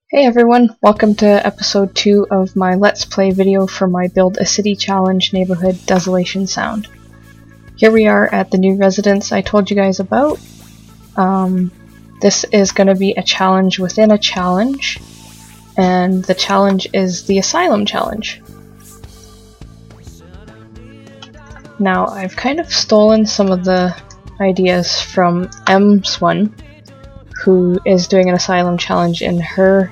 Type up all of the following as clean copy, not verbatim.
Hey everyone, welcome to episode 2 of my Let's Play video for my Build a City Challenge neighborhood Desolation Sound. Here we are at the new residence I told you guys about. This is going to be a challenge within a challenge, and the challenge is the Asylum Challenge. Now, I've kind of stolen some of the ideas from M's one, who is doing an Asylum Challenge in her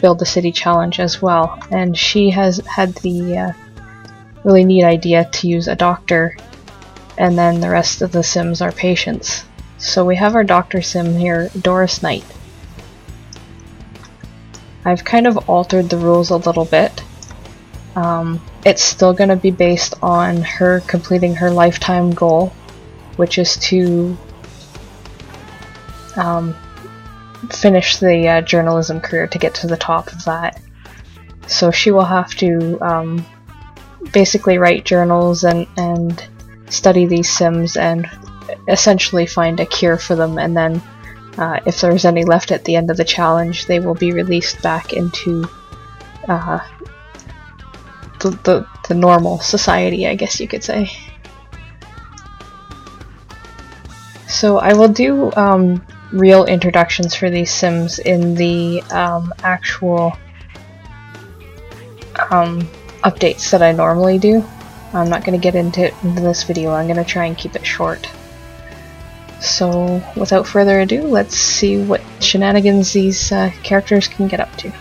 Build a City Challenge as well, and she has had the really neat idea to use a doctor, and then the rest of the Sims are patients. So we have our doctor Sim here, Doris Knight. I've kind of altered the rules a little bit. It's still going to be based on her completing her lifetime goal, which is to finish the journalism career to get to the top of that. So she will have to basically write journals and study these Sims and essentially find a cure for them, and then if there's any left at the end of the challenge, they will be released back into the normal society, I guess you could say. So I will do real introductions for these Sims in the actual updates that I normally do. I'm not going to get into it in this video, I'm going to try and keep it short. So without further ado, let's see what shenanigans these characters can get up to.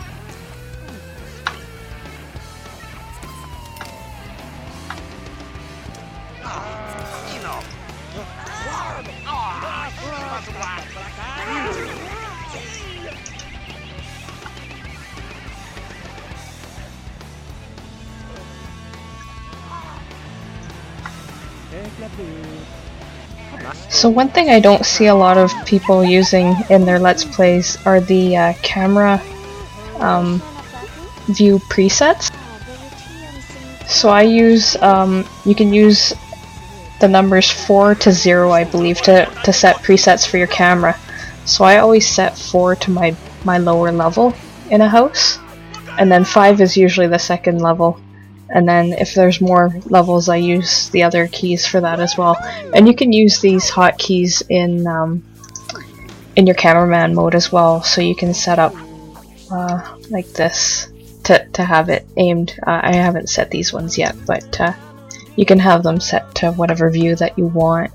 So one thing I don't see a lot of people using in their Let's Plays are the camera view presets. So I use, you can use the numbers 4 to 0, I believe, to set presets for your camera. So I always set 4 to my lower level in a house, and then 5 is usually the second level. And then if there's more levels, I use the other keys for that as well. And you can use these hotkeys in your cameraman mode as well, so you can set up like this to have it aimed. I haven't set these ones yet, but you can have them set to whatever view that you want.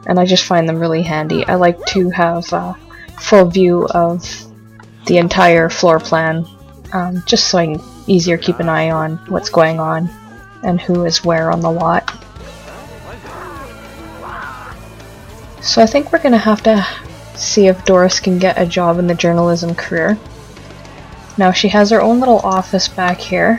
And I just find them really handy. I like to have a full view of the entire floor plan, just so I can easier keep an eye on what's going on and who is where on the lot. So I think we're gonna have to see if Doris can get a job in the journalism career. Now she has her own little office back here,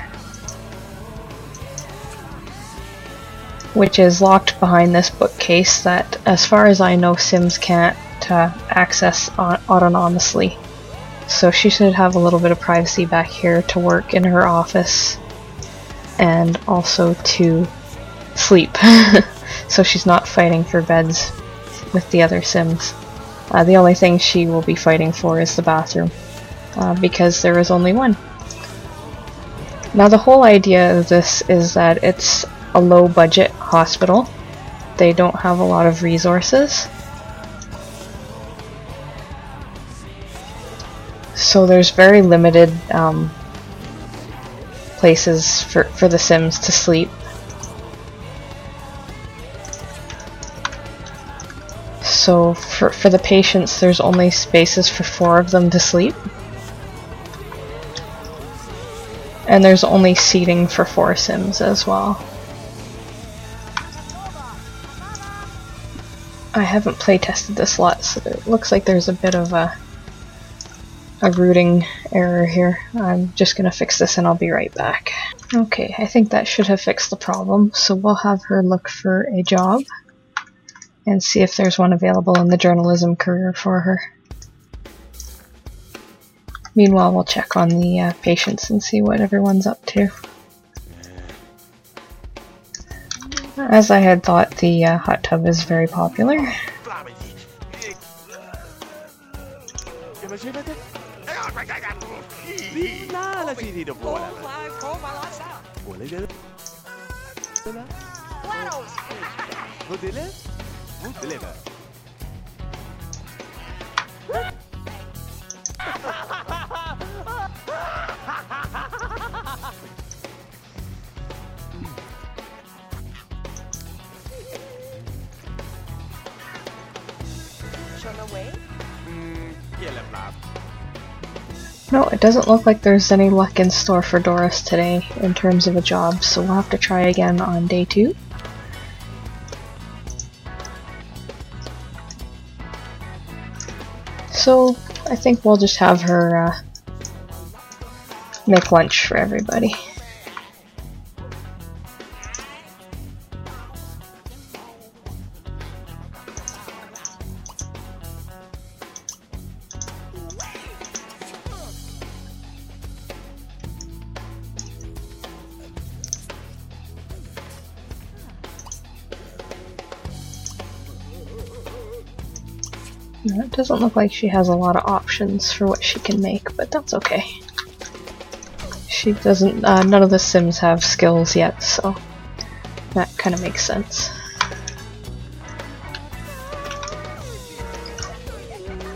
which is locked behind this bookcase that, as far as I know, Sims can't access autonomously. So she should have a little bit of privacy back here to work in her office and also to sleep. So she's not fighting for beds with the other Sims. The only thing she will be fighting for is the bathroom, because there is only one. Now the whole idea of this is that it's a low budget hospital. They don't have a lot of resources. So there's very limited places for the Sims to sleep. So for the patients, there's only spaces for 4 of them to sleep. And there's only seating for 4 Sims as well. I haven't playtested this lot, so it looks like there's a bit of a routing error here. I'm just gonna fix this and I'll be right back. Okay, I think that should have fixed the problem, so we'll have her look for a job and see if there's one available in the journalism career for her. Meanwhile, we'll check on the patients and see what everyone's up to. As I had thought, the hot tub is very popular. No, it doesn't look like there's any luck in store for Doris today in terms of a job, so we'll have to try again on day 2. So I think we'll just have her make lunch for everybody. It doesn't look like she has a lot of options for what she can make, but that's okay. She doesn't, none of the Sims have skills yet, so that kind of makes sense.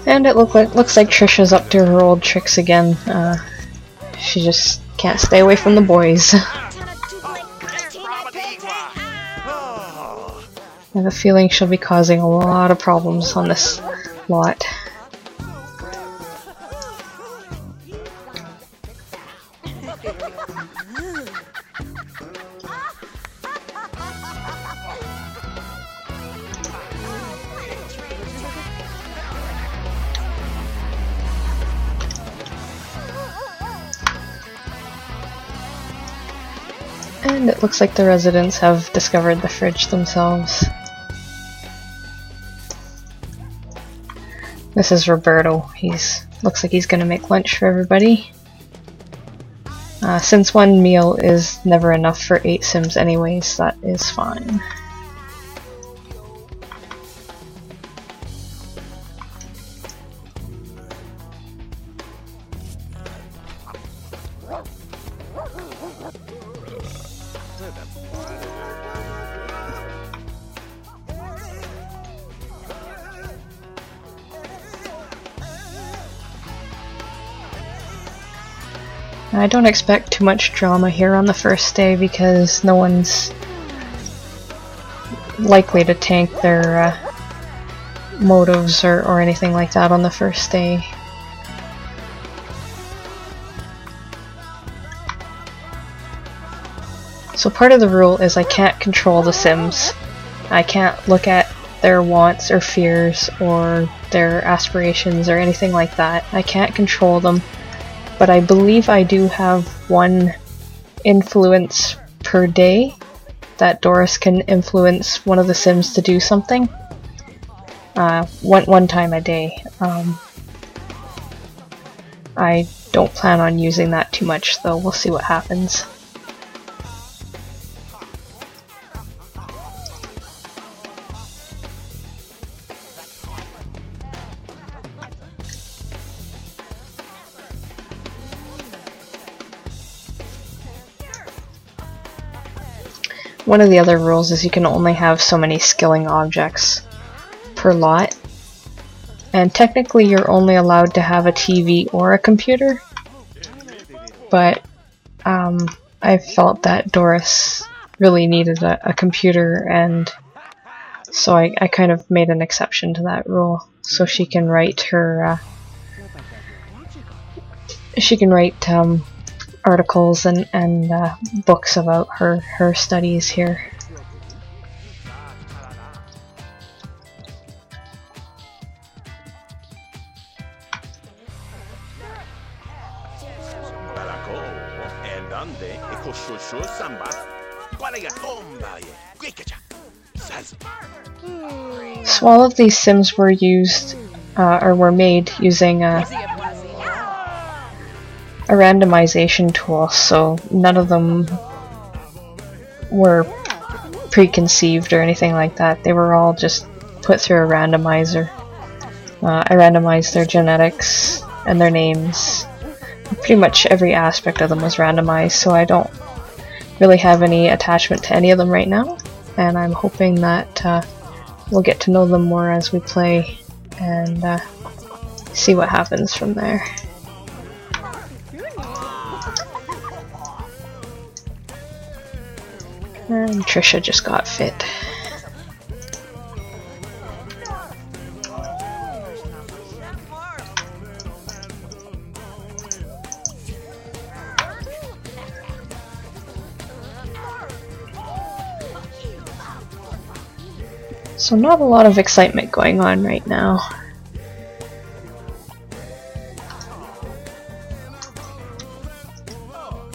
And it looks like Trisha's up to her old tricks again. She just can't stay away from the boys. I have a feeling she'll be causing a lot of problems on this lot. And it looks like the residents have discovered the fridge themselves. This is Roberto. Looks like he's gonna make lunch for everybody. Since one meal is never enough for 8 Sims anyways, that is fine. I don't expect too much drama here on the first day because no one's likely to tank their motives or anything like that on the first day. So part of the rule is I can't control the Sims. I can't look at their wants or fears or their aspirations or anything like that. I can't control them. But I believe I do have 1 influence per day that Doris can influence one of the Sims to do something. One time a day. I don't plan on using that too much though, we'll see what happens. One of the other rules is you can only have so many skilling objects per lot, and technically you're only allowed to have a TV or a computer, but I felt that Doris really needed a computer, and so I kind of made an exception to that rule, so she can write her articles and books about her studies here. So all of these Sims were used or were made using a randomization tool, so none of them were preconceived or anything like that. They were all just put through a randomizer. I randomized their genetics and their names. Pretty much every aspect of them was randomized, so I don't really have any attachment to any of them right now, and I'm hoping that we'll get to know them more as we play and see what happens from there. And Trisha just got fit. So not a lot of excitement going on right now.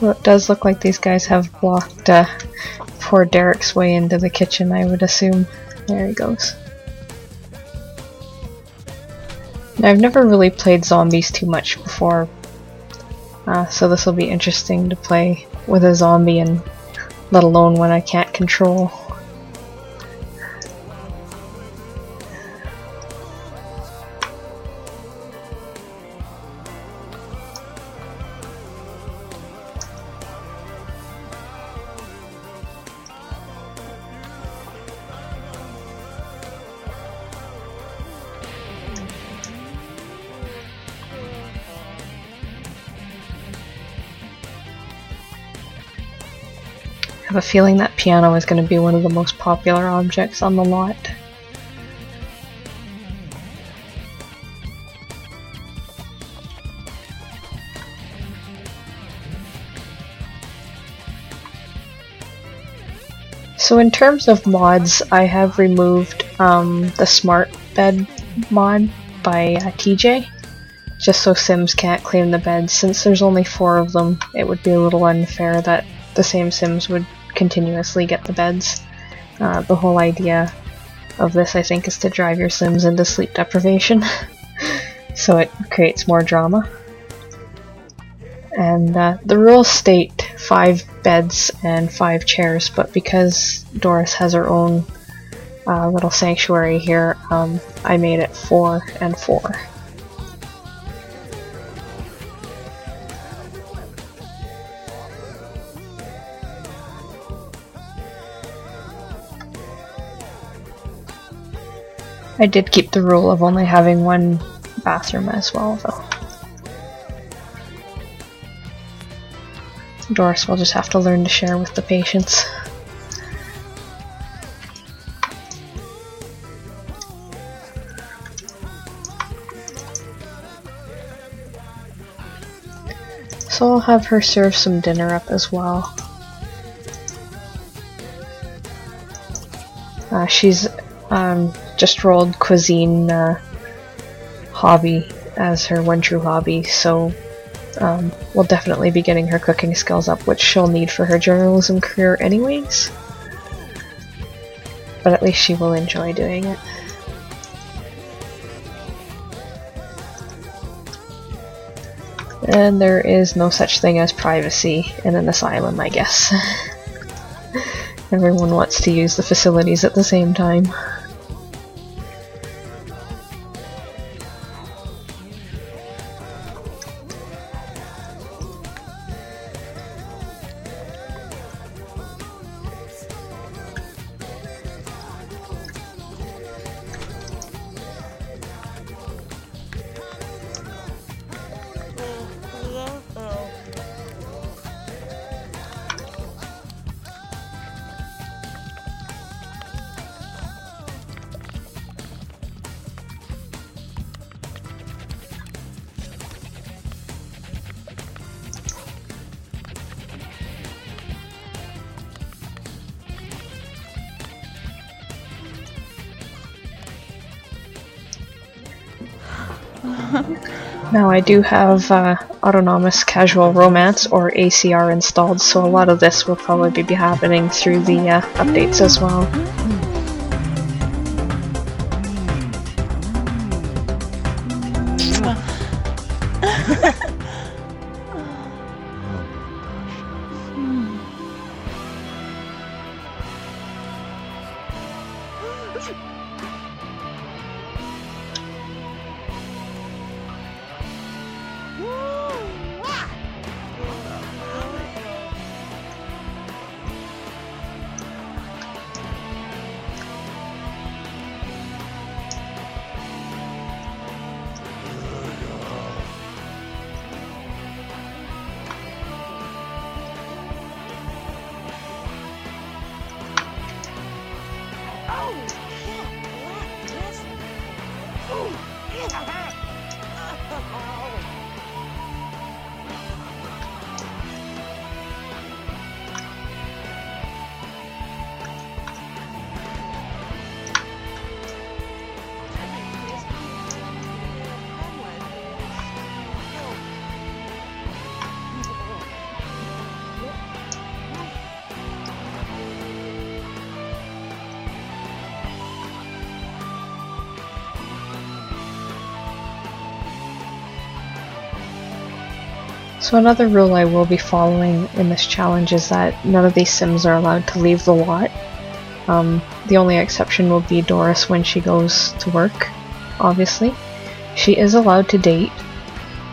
Well, it does look like these guys have blocked poor Derek's way into the kitchen, I would assume. There he goes. Now, I've never really played zombies too much before, so this will be interesting to play with a zombie, and let alone one I can't control. I have a feeling that piano is going to be one of the most popular objects on the lot. So in terms of mods, I have removed the smart bed mod by TJ, just so Sims can't claim the beds. Since there's only 4 of them, it would be a little unfair that the same Sims would continuously get the beds. The whole idea of this, I think, is to drive your Sims into sleep deprivation, so it creates more drama. And the rules state 5 beds and 5 chairs, but because Doris has her own little sanctuary here, I made it 4 and 4. I did keep the rule of only having 1 bathroom as well, though. Doris will just have to learn to share with the patients. So I'll have her serve some dinner up as well. She's just rolled cuisine hobby as her one true hobby, so we'll definitely be getting her cooking skills up, which she'll need for her journalism career anyways. But at least she will enjoy doing it. And there is no such thing as privacy in an asylum, I guess. Everyone wants to use the facilities at the same time. Now I do have Autonomous Casual Romance, or ACR, installed, so a lot of this will probably be happening through the updates as well. So another rule I will be following in this challenge is that none of these Sims are allowed to leave the lot. The only exception will be Doris when she goes to work, obviously. She is allowed to date,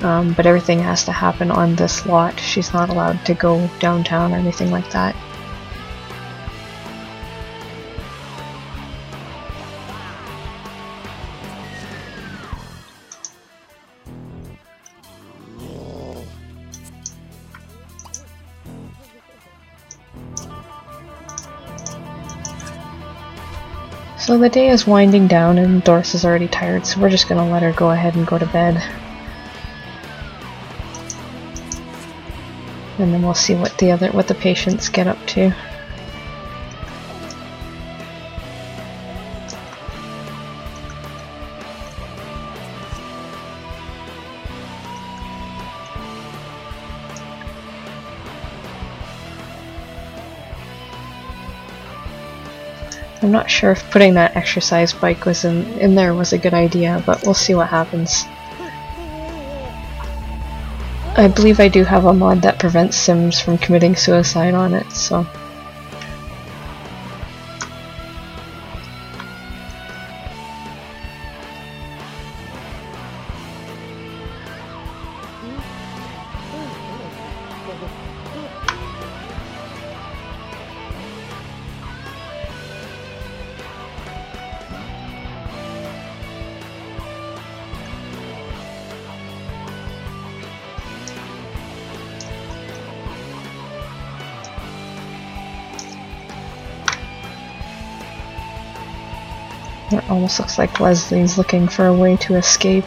but everything has to happen on this lot. She's not allowed to go downtown or anything like that. So the day is winding down and Doris is already tired, so we're just gonna let her go ahead and go to bed. And then we'll see what the patients get up to. I'm not sure if putting that exercise bike was in there was a good idea, but we'll see what happens. I believe I do have a mod that prevents Sims from committing suicide on it, so... It almost looks like Leslie's looking for a way to escape.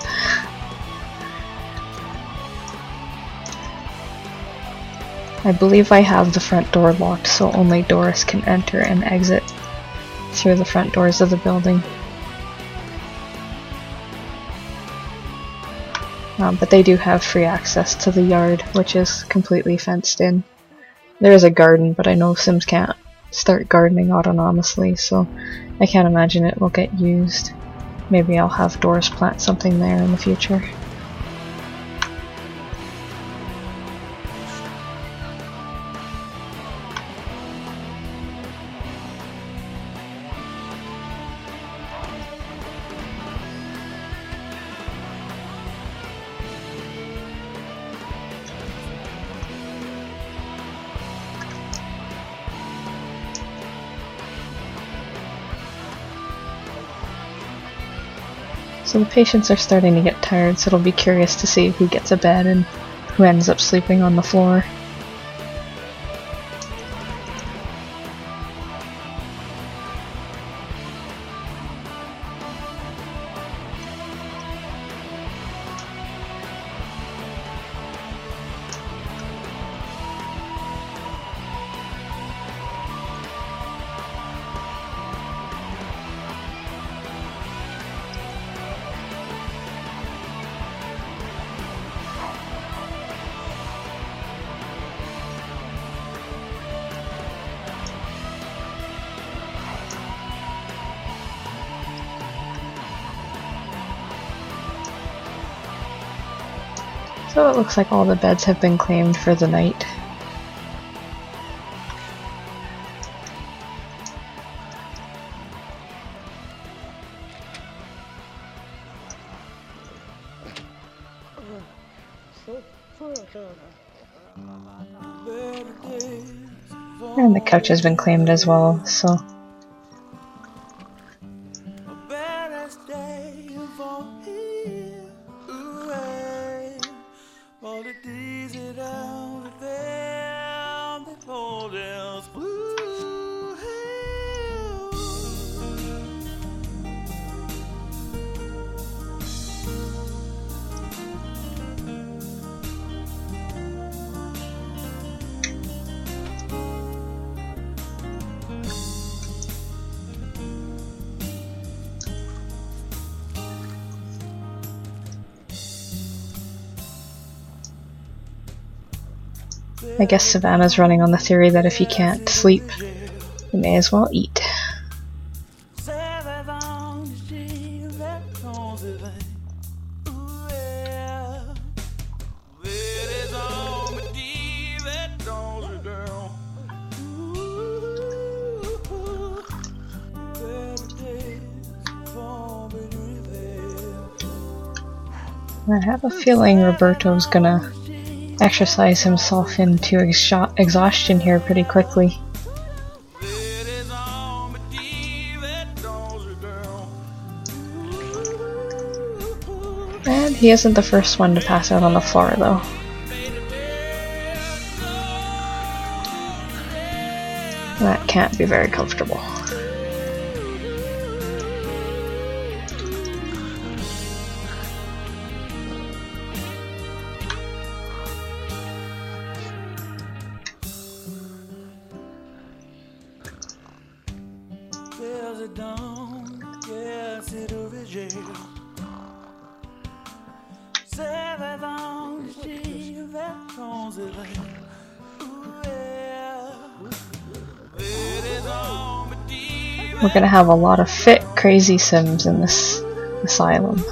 I believe I have the front door locked, so only Doris can enter and exit through the front doors of the building. But they do have free access to the yard, which is completely fenced in. There is a garden, but I know Sims can't start gardening autonomously, so I can't imagine it will get used. Maybe I'll have Doris plant something there in the future. So the patients are starting to get tired, so it'll be curious to see who gets a bed and who ends up sleeping on the floor. So it looks like all the beds have been claimed for the night. And the couch has been claimed as well, so... I guess Savannah's running on the theory that if you can't sleep, you may as well eat. I have a feeling Roberto's gonna exercise himself into exhaustion here pretty quickly. And he isn't the first one to pass out on the floor, though. That can't be very comfortable. We're gonna have a lot of fit, crazy Sims in this asylum.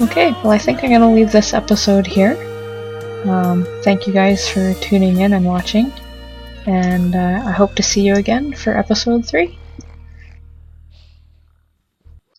Okay, well I think I'm gonna leave this episode here. Thank you guys for tuning in and watching, and I hope to see you again for episode 3.